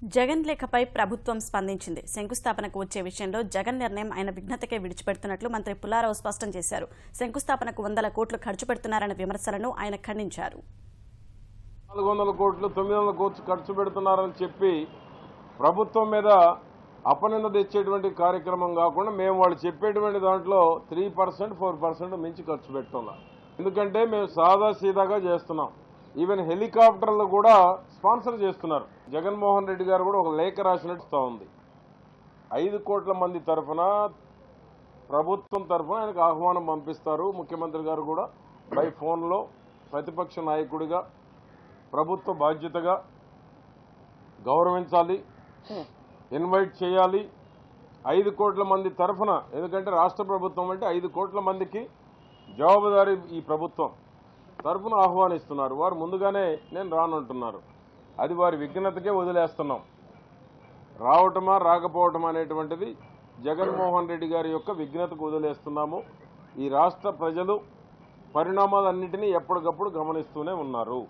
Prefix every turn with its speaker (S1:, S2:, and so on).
S1: జగన్ లేఖపై ప్రభుత్వం స్పందించింది. శంకుస్థాపనకు వచ్చే విషయంలో జగన్ నిర్ణయం ఆయన విఘ్నతకే విడిచిపెడుతున్నట్లు మంత్రి పుల్లారావు స్పష్టం చేశారు. శంకుస్థాపనకు 100 కోట్లు ఖర్చు పెడుతున్నారన్న విమర్శలను ఆయన ఖండించారు.
S2: 400 కోట్లు 900 కోట్లు ఖర్చు పెడుతున్నారని చెప్పి ప్రభుత్వం మీద అపనింద తెచ్చేటువంటి కార్యక్రమం కాకుండా మేము వాళ్ళు చెప్పేటువంటి దాంట్లో 3% 4% మించి ఖర్చు పెడుతున్నాం. ఎందుకంటే మేము సాదా సీదాగా చేస్తున్నాం. ఈవెన్ హెలికాప్టర్లు కూడా స్పాన్సర్ చేస్తున్నారు. జగన్మోహన్ రెడ్డి గారు కూడా ఒక లేఖ రాసినట్టు ఉంది. 5 కోట్ల మంది తరఫున ప్రభుత్వం తరఫున ఆయనకు ఆహ్వానం పంపిస్తారు. ముఖ్యమంత్రి గారు కూడా బై ఫోన్లో ప్రతిపక్ష నాయకుడిగా ప్రభుత్వ బాధ్యతగా గౌరవించాలి, ఇన్వైట్ చేయాలి. 5 కోట్ల మంది తరఫున, ఎందుకంటే రాష్ట్ర ప్రభుత్వం అంటే 5 కోట్ల మందికి జవాబుదారీ ఈ ప్రభుత్వం తరఫున ఆహ్వానిస్తున్నారు. వారు ముందుగానే నేను రానంటున్నారు. అది వారి విఘ్నతకే వదిలేస్తున్నాం. రావటమా రాకపోవటమా అనేటువంటిది జగన్మోహన్ రెడ్డి గారి యొక్క విఘ్నతకు వదిలేస్తున్నాము. ఈ రాష్ట్ర ప్రజలు పరిణామాలన్నింటినీ ఎప్పటికప్పుడు గమనిస్తూనే ఉన్నారు.